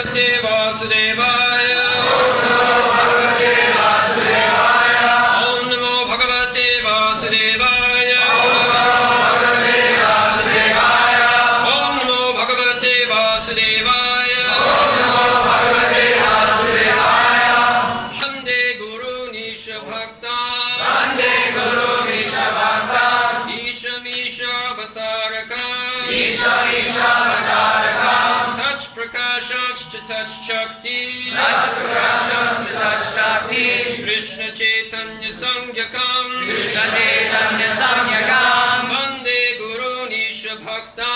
Vasudevaya. Om Namo Bhagavate Vasudevaya. Om Namo Bhagavate Vasudevaya. Vande Guru Nisha Bhakta. Isha Misha Avataraka. Touch Prakashach to touch Shakti. Krishna Chaitanya Sangyakam. Vande Guru Nisha Bhakta.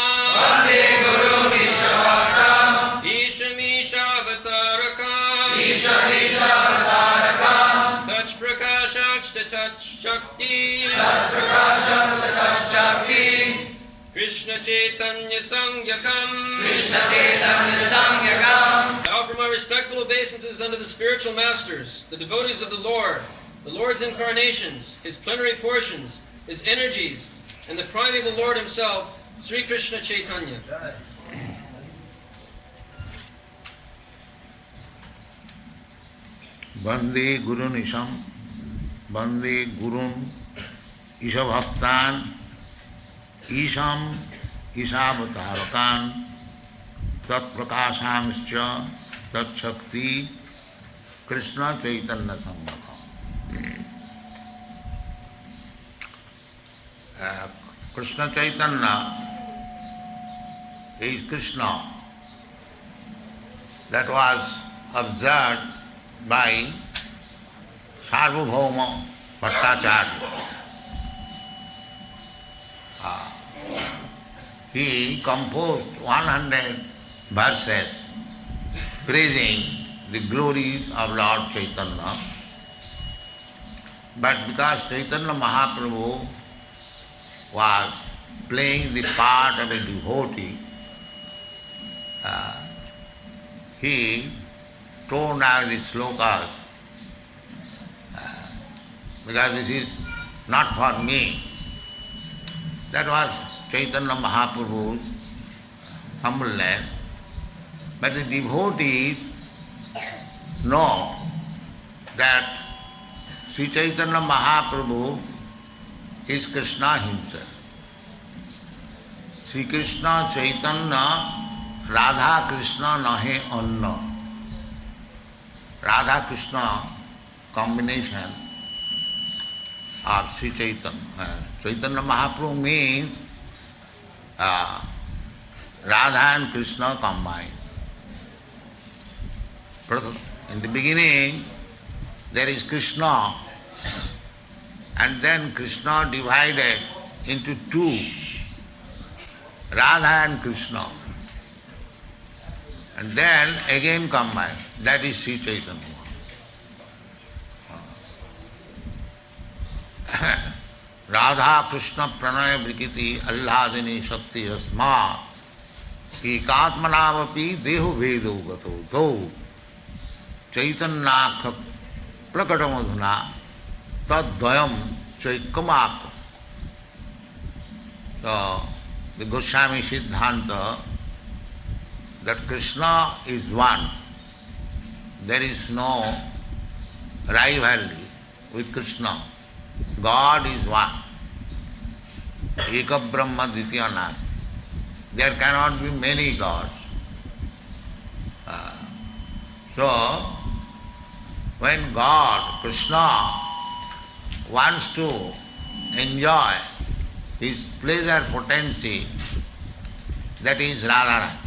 Isha Misha Avataraka. Touch Prakashach to touch Shakti. Krishna Chaitanya Sangyakam. I offer my respectful obeisances unto the spiritual masters, the devotees of the Lord's incarnations, His plenary portions, His energies, and the primeval Lord Himself, Sri Krishna Chaitanya. Vande Guru Nisham, Vande Gurun, Isha Bhaktan, Isham, Ishavatarakan, Tat Prakashangscha, Tat Shakti, Krishna Chaitanya Sanghakam. Krishna Chaitanya is Krishna that was observed by Sarvabhauma Bhattacharya. He composed 100 verses praising the glories of Lord Chaitanya. But because Chaitanya Mahaprabhu was playing the part of a devotee, he torn out the slokas because this is not for me. That was Chaitanya Mahaprabhu's humbleness. But the devotees know that Sri Chaitanya Mahaprabhu is Krishna himself. Sri Krishna Chaitanya Radha Krishna nahe anna. Radha Krishna combination of Sri Chaitanya. Chaitanya Mahaprabhu means Radha and Krishna combined. In the beginning there is Krishna, and then Krishna divided into two, Radha and Krishna, and then again combined. That is Sri Chaitanya. Radha Krishna Pranaya Brikiti Alladini Shakti Rasma Ekatmanavapi Deho Vedo Gato Do Chaitanya Prakatamadhuna Tadvayam Chaikamatha. So the Goswami Siddhanta that Krishna is one. There is no rivalry with Krishna. God is one. Eka Brahma Ditya Nasti. There cannot be many gods. So, when God, Krishna, wants to enjoy His pleasure potency, that is Radharani.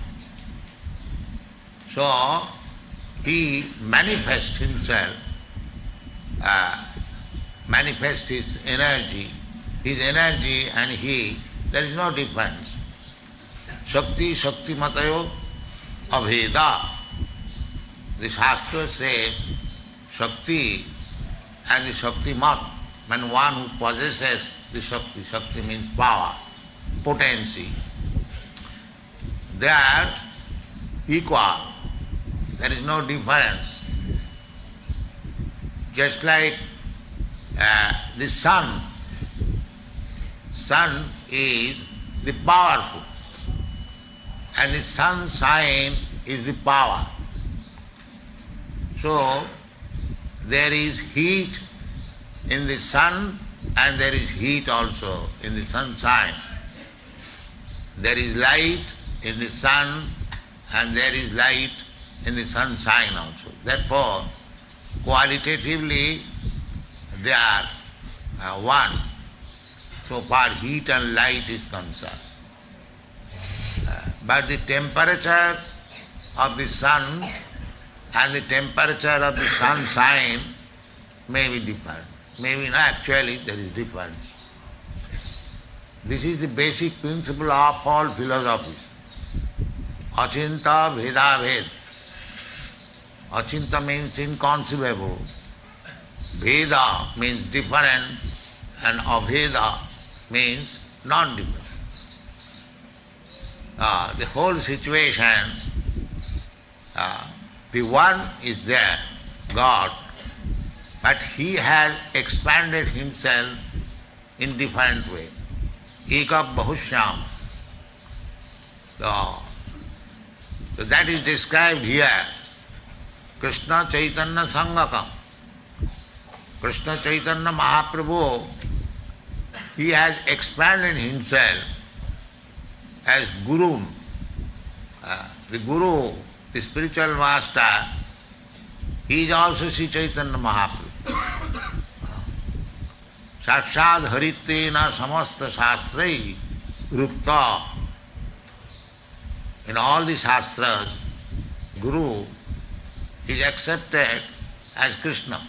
So, He manifests Himself, manifests His energy and He, there is no difference. Shakti, Shakti Matayo, Abheda. The Shastra says Shakti and the Shakti Mat, when one who possesses the Shakti, Shakti means power, potency, they are equal. There is no difference. Just like the sun. Sun is the powerful, and the sunshine is the power. So there is heat in the sun and there is heat also in the sunshine. There is light in the sun and there is light in the sunshine also. Therefore, qualitatively they are one, so far heat and light is concerned. But the temperature of the sun and the temperature of the sunshine may be different. Maybe not, actually there is difference. This is the basic principle of all philosophies. Achinta Veda Ved. Achinta means inconceivable. Veda means different and Aveda means non-different. The whole situation, the one is there, God, but He has expanded Himself in different way. Eka Bahushyam. So that is described here. Krishna Chaitanya Sangakam. Krishna Chaitanya Mahaprabhu, he has expanded himself as Guru. The Guru, the spiritual master, he is also Sri Chaitanya Mahaprabhu. Sakshad Haritena Samasta Shastrai Rukta. In all the Shastras, Guru is accepted as Krishna.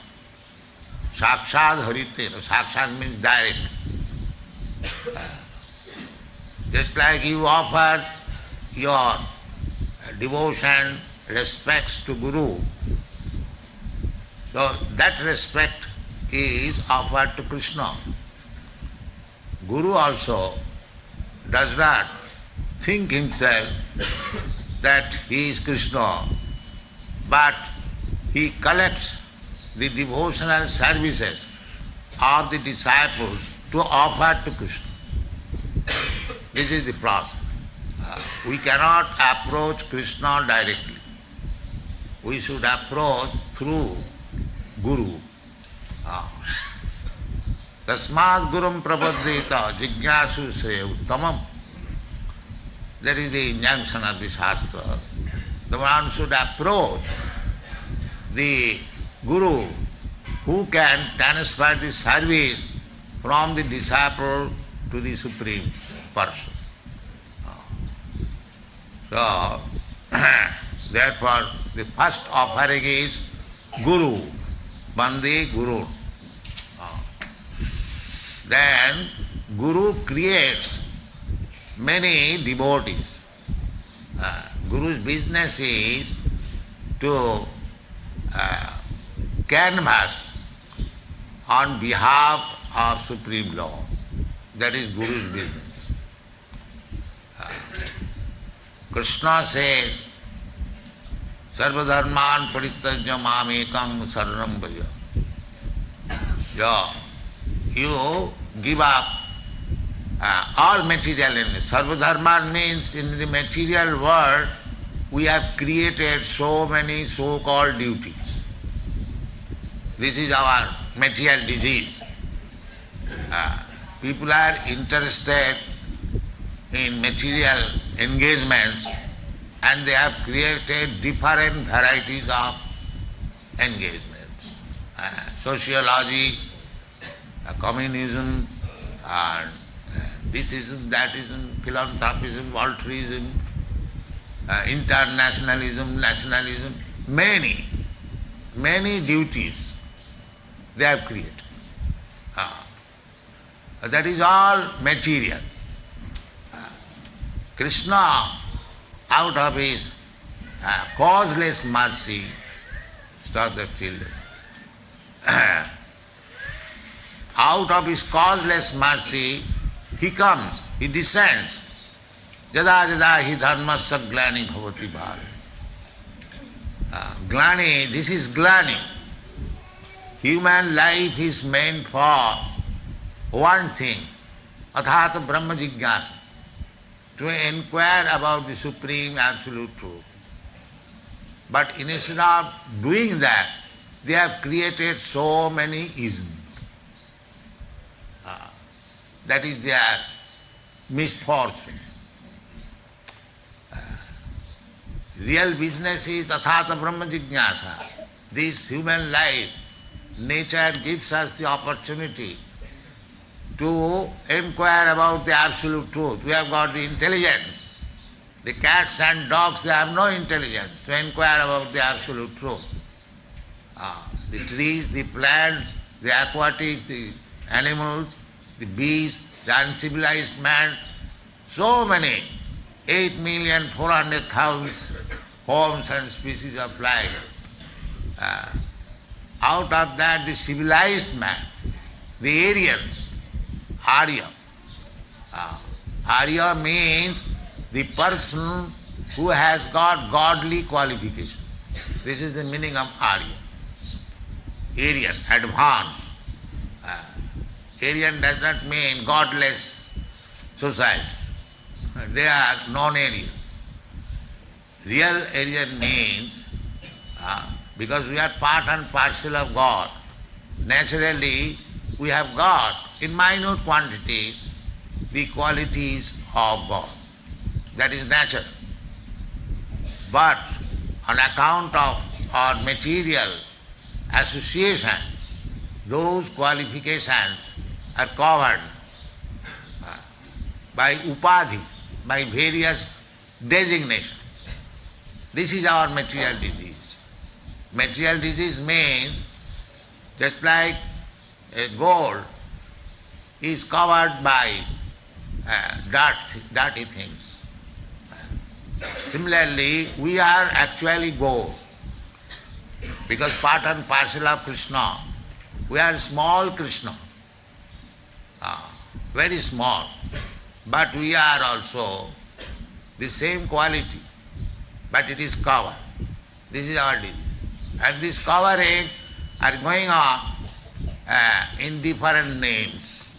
Sakshad Haritena. Sakshad means direct. Just like you offer your devotion, respects to Guru, so that respect is offered to Krishna. Guru also does not think himself that he is Krishna, but he collects the devotional services of the disciples to offer to Krishna. This is the process. We cannot approach Krishna directly. We should approach through Guru. Tasmad Gurum Prapaddeta Jigyasu Se Uttamam. That is the injunction of the Shastra. The one should approach the Guru who can transfer the service from the disciple to the Supreme Person. So, therefore, the first offering is Guru, Bande Guru. Then Guru creates many devotees. Guru's business is to canvass on behalf of Supreme Lord. That is Guru's business. Krishna says, Sarvadharman Parityajya Mamekam Saranam Bhaja. You give up all material in it. Sarvadharman means in the material world we have created so many so-called duties. This is our material disease. People are interested in material engagements and they have created different varieties of engagements. Sociology, communism, and thisism, thatism, philanthropism, altruism, internationalism, nationalism, many duties they have created. That is all material. Krishna, out of his causeless mercy, stop the children. Out of his causeless mercy, he comes, he descends. Jada jada hi dharmasya glani bhavati bhara. Glani, this is glani. Human life is meant for one thing, athata brahma jigyasa, to inquire about the supreme absolute truth. But instead of doing that, they have created so many isms. That is their misfortune. Real business is athata brahma jignasa. This human life, nature gives us the opportunity to inquire about the absolute truth. We have got the intelligence. The cats and dogs, they have no intelligence to inquire about the absolute truth. The trees, the plants, the aquatics, the animals, the beasts, the uncivilized man, so many, 8,400,000 forms and species of life. Out of that, the civilized man, the Aryans, Arya. Arya means the person who has got godly qualification. This is the meaning of Arya. Aryan, advanced. Aryan does not mean godless society. They are non-Aryans. Real Aryan means, because we are part and parcel of God, naturally we have got in minute quantities the qualities of God. That is natural. But on account of our material association, those qualifications are covered by upadhi, by various designations. This is our material disease. Material disease means just like a gold is covered by dirty things. Similarly, we are actually gold because part and parcel of Krishna. We are small Krishna, very small, but we are also the same quality, but it is covered. This is our disease. And this covering are going on in different names.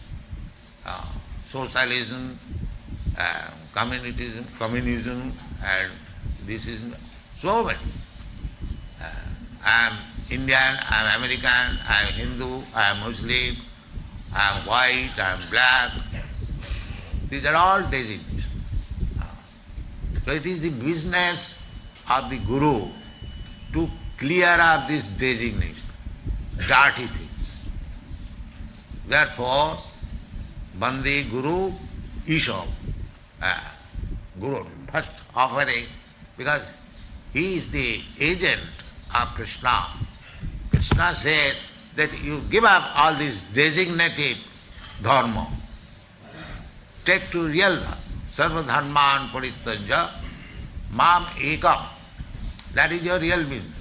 Socialism, communism, and this is so many. I am Indian, I am American, I am Hindu, I am Muslim, I am white, I am black. These are all designations. So it is the business of the Guru to clear up this designation, dirty things. Therefore, Bandi Guru Isha, Guru, first offering, because he is the agent of Krishna. Krishna says that you give up all this designated dharma. Take to real dharma. Sarva dharman parityaja mam ekam. That is your real business.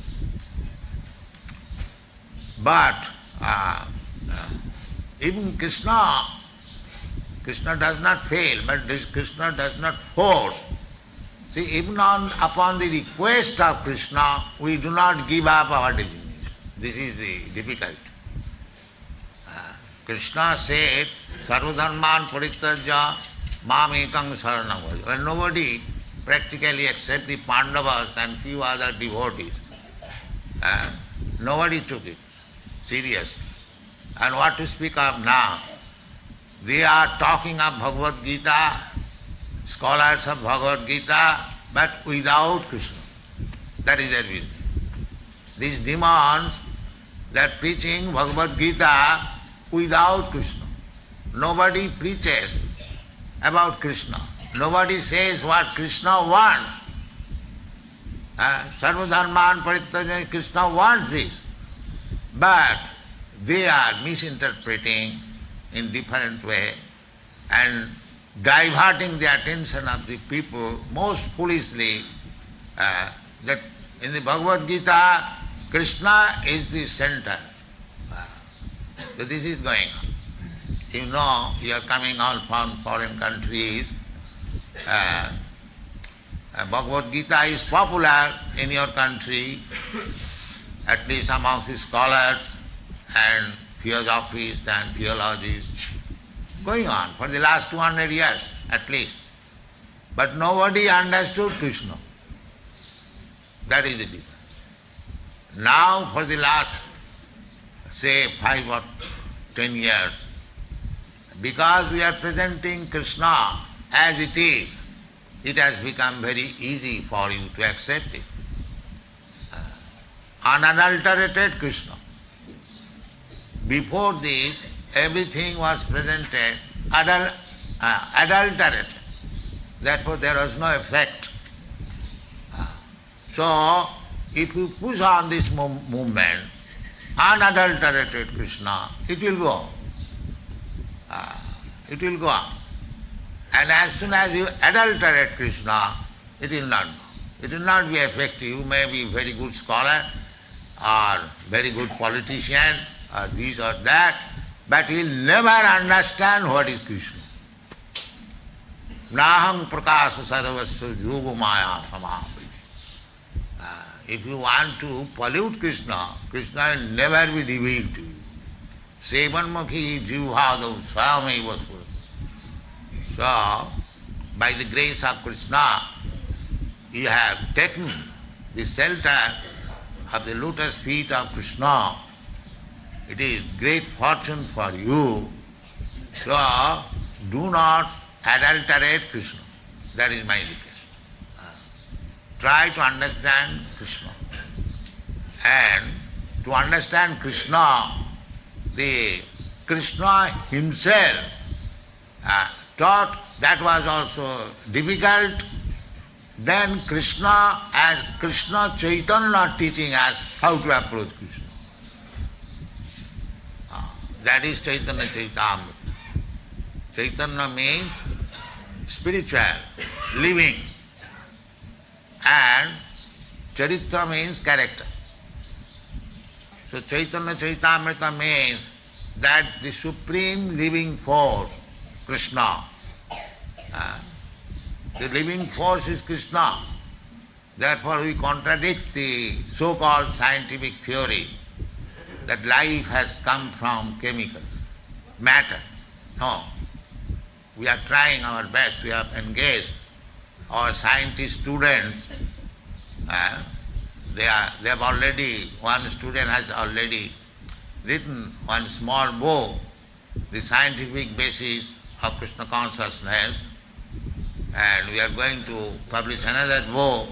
But even Krishna does not fail, but Krishna does not force. See, even upon the request of Krishna, we do not give up our designation. This is the difficulty. Krishna said, Sarvadharman parityaja mam ekam saranam bhaja. When nobody practically except the Pandavas and few other devotees, nobody took it seriously. And what to speak of now? They are talking of Bhagavad Gita, scholars of Bhagavad Gita, but without Krishna. That is their business. These demons, they are preaching Bhagavad Gita without Krishna. Nobody preaches about Krishna. Nobody says what Krishna wants. Sarvadharman parityaja, Krishna wants this. But they are misinterpreting in different way and diverting the attention of the people most foolishly, that in the Bhagavad Gita, Krishna is the center. So this is going on. You know, you are coming all from foreign countries. Bhagavad Gita is popular in your country, at least amongst the scholars and theosophists and theologists, going on for the last 200 years at least. But nobody understood Krishna. That is the difference. Now for the last, say, 5 or 10 years, because we are presenting Krishna as it has become very easy for you to accept it. Unadulterated Krishna. Before this, everything was presented adulterated. Therefore, there was no effect. So, if you push on this movement, unadulterated Krishna, it will go. It will go on. And as soon as you adulterate Krishna, it will not go. It will not be effective. You may be very good scholar or very good politician or this or that, but you will never understand what is Krishna. Nahang prakasa sarvasya yoga maya samaviti. If you want to pollute Krishna, Krishna will never be revealed to you. Sevanmukhi jivhadam swayameva spurati. So, by the grace of Krishna, you have taken the shelter of the lotus feet of Krishna. It is great fortune for you. So, do not adulterate Krishna. That is my request. Try to understand Krishna. And to understand Krishna, the Krishna himself taught, that was also difficult. Then Krishna, as Krishna Chaitanya teaching us how to approach Krishna. That is Chaitanya Chaitamrita. Chaitanya means spiritual, living. And Charitra means character. So Chaitanya Chaitamrita means that the supreme living force, Krishna. The living force is Krishna. Therefore we contradict the so-called scientific theory that life has come from chemicals, matter. No. We are trying our best. We have engaged our scientist students. They have already, one student has already written one small book, The Scientific Basis of Krishna Consciousness, and we are going to publish another book.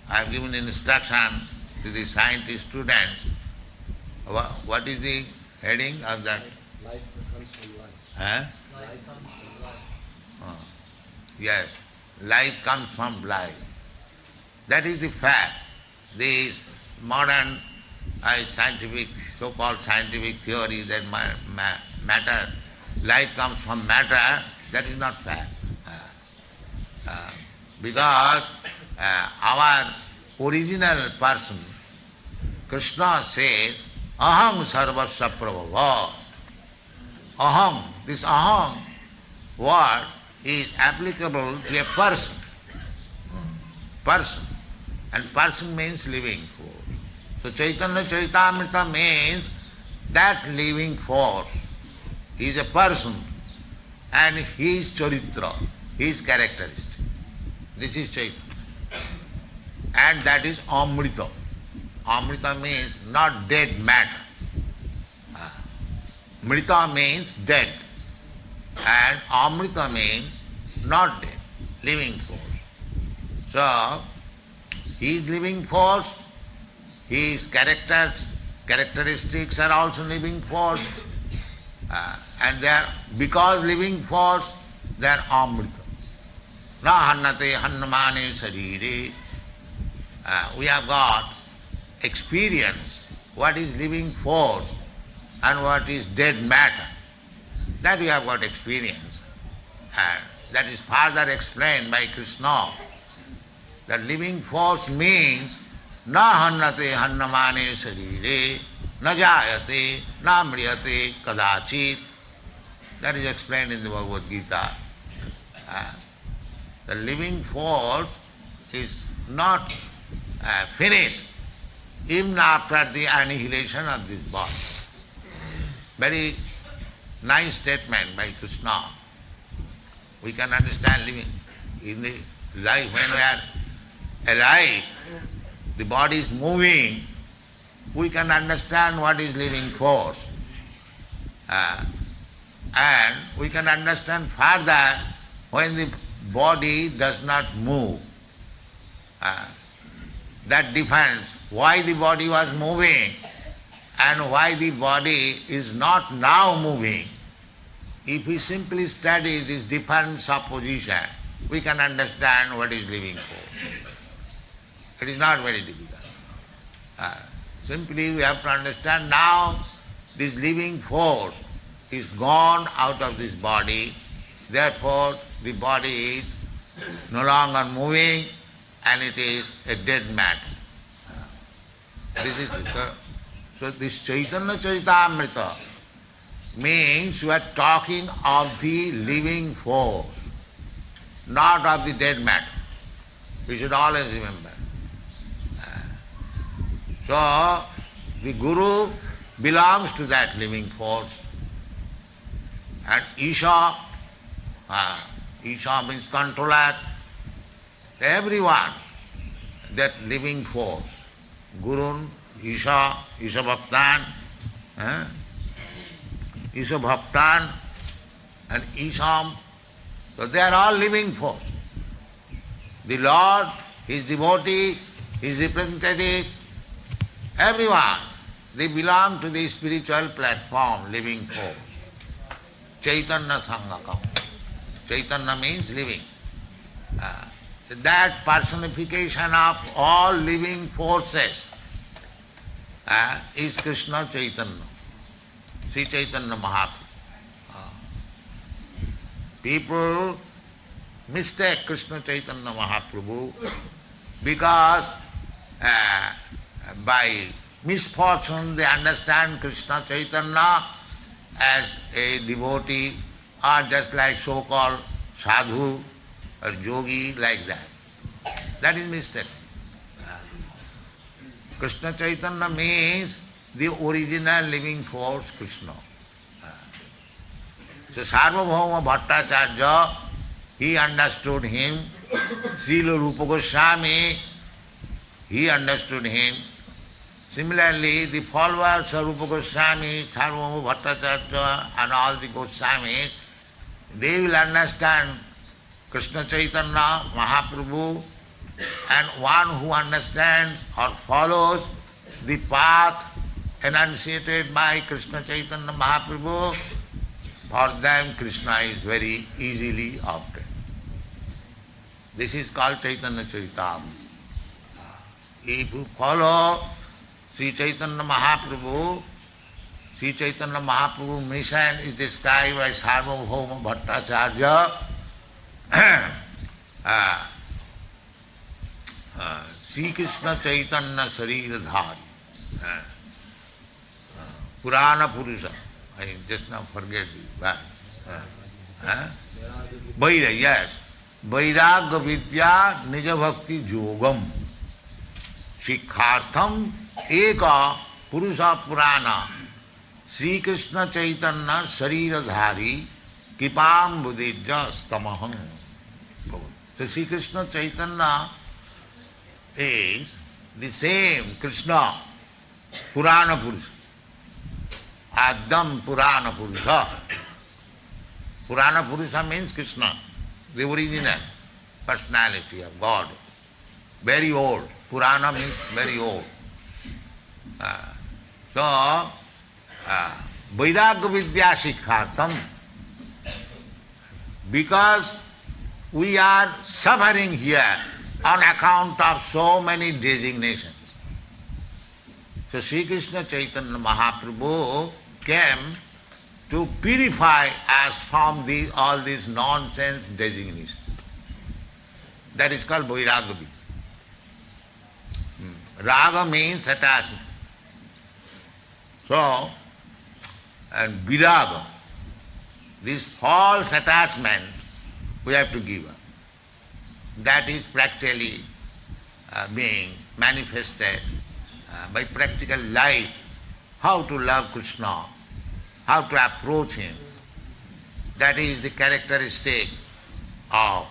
I have given instruction to the scientist students. What is the heading of that? Life comes from life. Huh? Life comes from life. Yes, life comes from life. That is the fact. This modern scientific, so-called scientific theory that matter, life comes from matter, that is not fact. Because our original person, Krishna says, Aham sarvasya prabhava. Aham, this aham word is applicable to a person. Person. And person means living force. So Chaitanya Chaitamrita means that living force. He is a person and he is charitra, his characteristic. This is Chaitanya. And that is Amrita. Amrita means not dead matter. Mrita means dead. And Amrita means not dead, living force. So, his living force, his characteristics are also living force. And they are, because living force, they are Amrita. Na hannate hannamane sarire. We have got experience what is living force and what is dead matter. That we have got experience. And that is further explained by Krishna. That living force means na hannate hannamane sarire, na jayate, na mriyate kadachit. That is explained in the Bhagavad Gita. The living force is not finished even after the annihilation of this body. Very nice statement by Krishna. We can understand living. In the life when we are alive, the body is moving, we can understand what is living force. And we can understand further when the body does not move. That depends why the body was moving and why the body is not now moving. If we simply study this different supposition, we can understand what is living force. It is not very difficult. Simply we have to understand now this living force is gone out of this body, therefore the body is no longer moving and it is a dead matter. This is so this Chaitanya Charitamrita means we are talking of the living force, not of the dead matter. We should always remember. So the Guru belongs to that living force. And Isha, Isha means controller, everyone, that living force. Gurun, Isha, Isha Bhaktan, Isha Bhaktan and Isham, so they are all living force. The Lord, His devotee, His representative, everyone, they belong to the spiritual platform, living force. Chaitanya Sangakam. Chaitanya means living. That personification of all living forces is Krishna Chaitanya, Sri Chaitanya Mahaprabhu. People mistake Krishna Chaitanya Mahaprabhu because by misfortune they understand Krishna Chaitanya as a devotee or just like so-called sadhu or yogi, like that. That is mistake. Krishna Chaitanya means the original living force, Krishna. So Sarvabhauma Bhattacharya, he understood him. Srila Rupa Goswami, he understood him. Similarly, the followers of Rupa Goswami, Sarvabhauma Bhattacharya and all the Goswamis, they will understand Krishna Chaitanya Mahaprabhu, and one who understands or follows the path enunciated by Krishna Chaitanya Mahaprabhu, for them Krishna is very easily obtained. This is called Chaitanya Charitamrita. If you follow Sri Chaitanya Mahaprabhu, Sri Chaitanya Mahaprabhu mission is described by Sarvabhauma Bhattacharya. Sri Krishna Chaitanya Shariradhari, Purana Purusha. I just now forget the word. Vairagya, yes. Vairagya Vidya Nija Bhakti Yogam. Shikhartham Eka Purusha Purana. Sri Krishna Chaitanya Shariradhari Kipam Budijja Stamaham. So Sri Krishna Chaitanya is the same Krishna, Purana Purusha. Adam Purana Purusha. Purana Purusha means Krishna, the original personality of God. Very old. Purana means very old. Vairagya Vidya Shikhartham. Because we are suffering here on account of so many designations. So Sri Krishna Chaitanya Mahaprabhu came to purify us from all these nonsense designations. That is called Vairagya Vidya. Raga means attachment. So, and Viraga, this false attachment we have to give up. That is practically being manifested by practical life, how to love Krishna, how to approach him. That is the characteristic of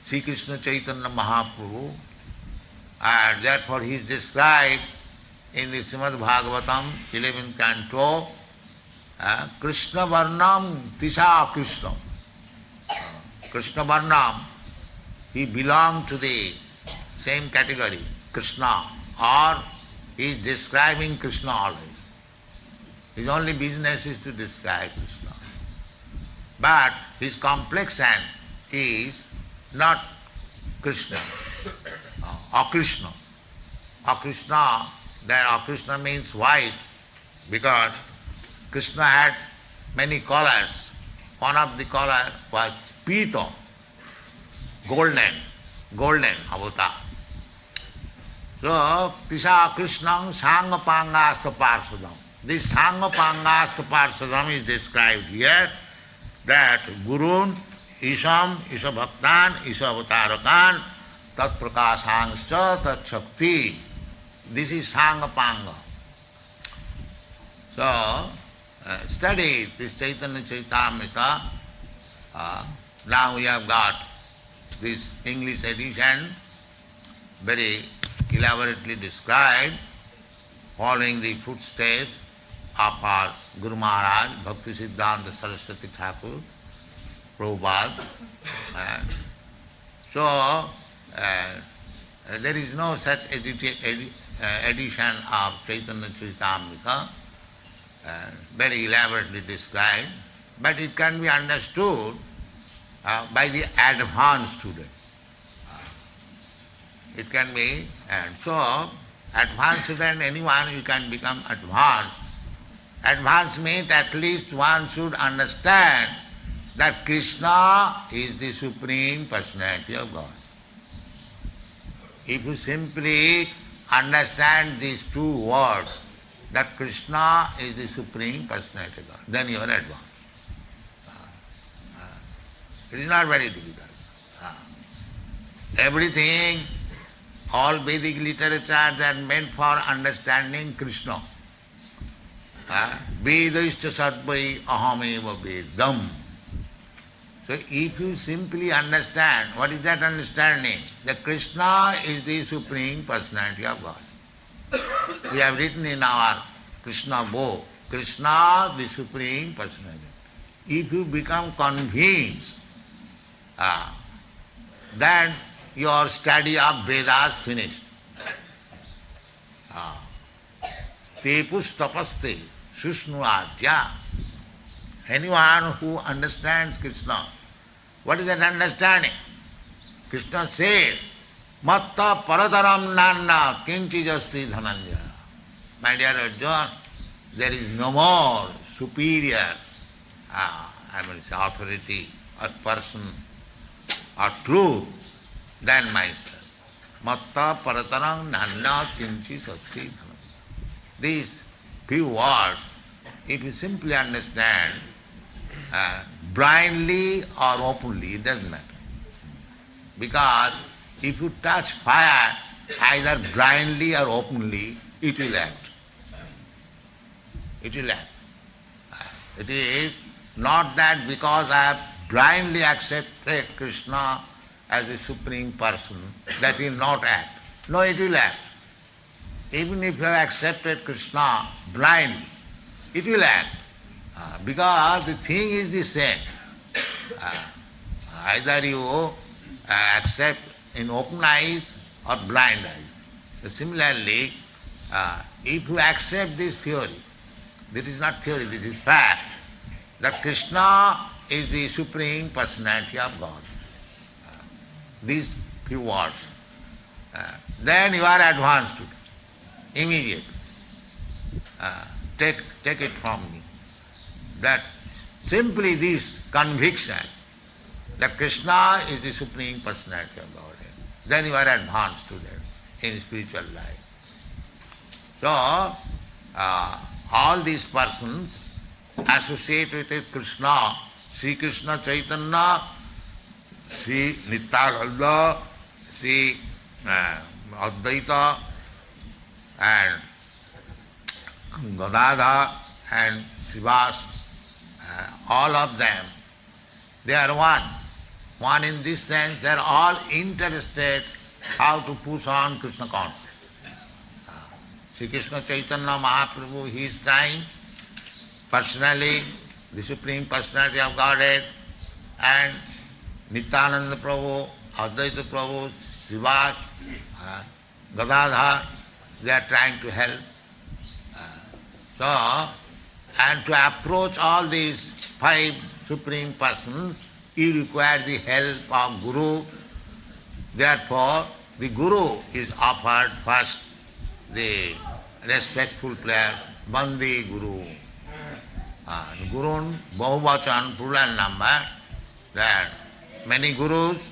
Sri Krishna Chaitanya Mahaprabhu, and therefore he is described in the Srimad Bhagavatam, 11th canto, Krishna Varnam Tisha Krishna. Krishna Varnam, he belonged to the same category, Krishna, or he is describing Krishna always. His only business is to describe Krishna. But his complexion is not Krishna, Akrishna. Akrishna, there Akrishna means white, because Krishna had many colors. One of the color was Pito, golden avatar. So, Tisha Krishnam Sangapangasta Parsadam. This Sangapangasta Parsadam is described here, that Gurun, Isham, Isha Bhaktan, Isha Avatarakan, Tat Prakasangscha, Tat Shakti. This is Sangapanga. So, study this Chaitanya Charitamrita. Now we have got this English edition, very elaborately described, following the footsteps of our Guru Maharaj, Bhakti Siddhanta Saraswati Thakur, Prabhupada. So, there is no such edition of Chaitanya Charitamrita, very elaborately described, but it can be understood by the advanced student. It can be, and so advanced student, anyone you can become advanced. Advanced means at least one should understand that Krishna is the Supreme Personality of God. If you simply understand these two words, that Krishna is the Supreme Personality of God, then you are advanced. It is not very difficult. Everything, all Vedic literature, they are meant for understanding Krishna. Vedaishcha sarvai ahameva vedam. So if you simply understand, what is that understanding? That Krishna is the Supreme Personality of God. We have written in our Krishna book, Krishna the Supreme Personality. If you become convinced, then your study of Vedas finished. Stepus tapaste sushnurajya. Anyone who understands Krishna, what is that understanding? Krishna says, Matta paradaram nanna kinchijasti dhananjaya. My dear Arjuna, there is no more superior authority or person or truth than myself. Matta paradaram nanna kinchijasti dhananjaya. These few words, if you simply understand, blindly or openly, it doesn't matter. Because if you touch fire, either blindly or openly, it will act. It will act. It is not that because I have blindly accepted Krishna as the Supreme Person, that will not act. No, it will act. Even if you have accepted Krishna blindly, it will act. Because the thing is the same. Either you accept in open eyes or blind eyes. So similarly, if you accept this theory, this is not theory, this is fact, that Krishna is the Supreme Personality of God. These few words. Then you are advanced to it. Immediately. Take it from me. That simply this conviction that Krishna is the Supreme Personality of God, then you are advanced to that in spiritual life. So, all these persons associate with it Krishna, Sri Krishna Chaitanya, Sri Nityananda, Sri Advaita, and Gadadhar and Srivas, all of them, they are one. One in this sense, they are all interested how to push on Krishna consciousness. Sri Krishna Chaitanya Mahaprabhu, he is trying personally, the Supreme Personality of Godhead, and Nityananda Prabhu, Advaita Prabhu, Srivas, Gadadhar, they are trying to help. And to approach all these five Supreme Persons, you require the help of Guru. Therefore, the Guru is offered first, the respectful prayers, Bandi Guru. Gurun, Bahuvachan, plural number, there are many Gurus,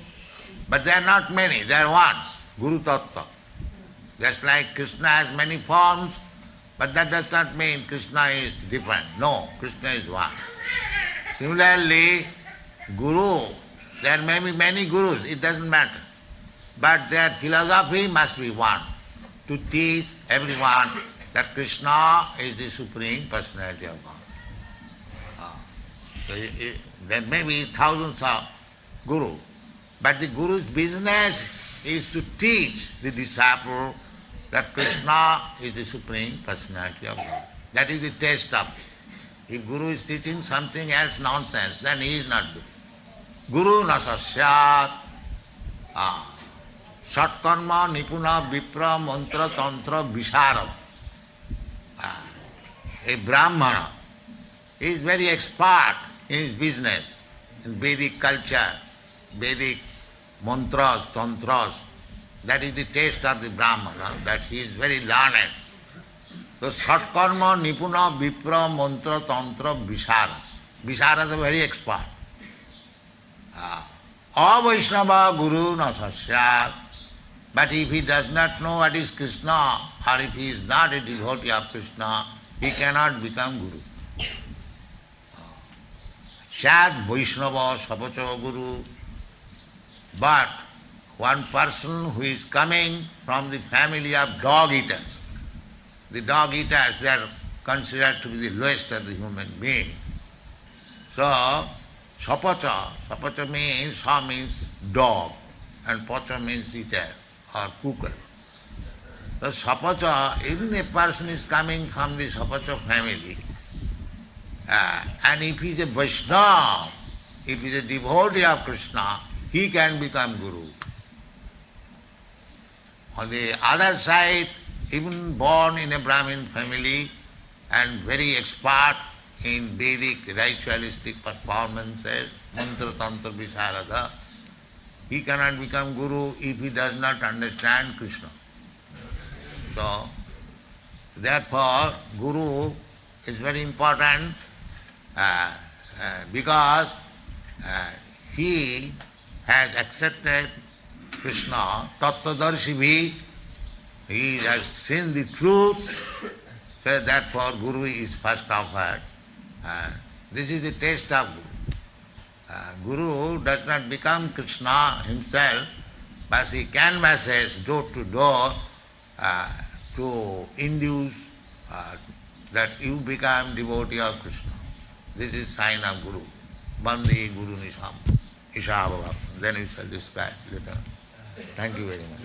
but they are not many, they are one, Guru Tattva. Just like Krishna has many forms, but that does not mean Krishna is different. No, Krishna is one. Similarly, Guru, there may be many Gurus, it doesn't matter. But their philosophy must be one, to teach everyone that Krishna is the Supreme Personality of God. There may be thousands of Gurus, but the Guru's business is to teach the disciple that Krishna is the Supreme Personality of God. That is the test of it. If Guru is teaching something else nonsense, then he is not good. Guru nasasyat satkarma nipuna vipra mantra tantra visharad. A Brahmana is very expert in his business, in Vedic culture, Vedic mantras, tantras. That is the taste of the Brahmana, that he is very learned. So Satkarma, Nipuna, Vipra, Mantra, Tantra, Visharad. Visharad is very expert. Avaishnava Guru Nasasyat. But if he does not know what is Krishna, or if he is not a devotee of Krishna, he cannot become Guru. Shad Vaishnava Sapacha Guru. But one person who is coming from the family of dog eaters, the dog eaters, they are considered to be the lowest of the human beings. So, Sapacha, Sapacha means, Sa means dog, and Pacha means eater or cooker. So Sapacha, even a person is coming from the Sapacha family, and if he is a Vaishnava, if he is a devotee of Krishna, he can become Guru. On the other side, even born in a Brahmin family and very expert in Vedic ritualistic performances, mantra, tantra, visharada, he cannot become Guru if he does not understand Krishna. So, therefore, Guru is very important because he has accepted Krishna, Tattvadarshi, he has seen the truth, so therefore Guru is first offered. This is the taste of Guru. Guru does not become Krishna himself, but he canvasses door to door to induce that you become devotee of Krishna. This is sign of Guru. Bandi Guru Nisham. Ishabhava. Then we shall describe later. Thank you very much.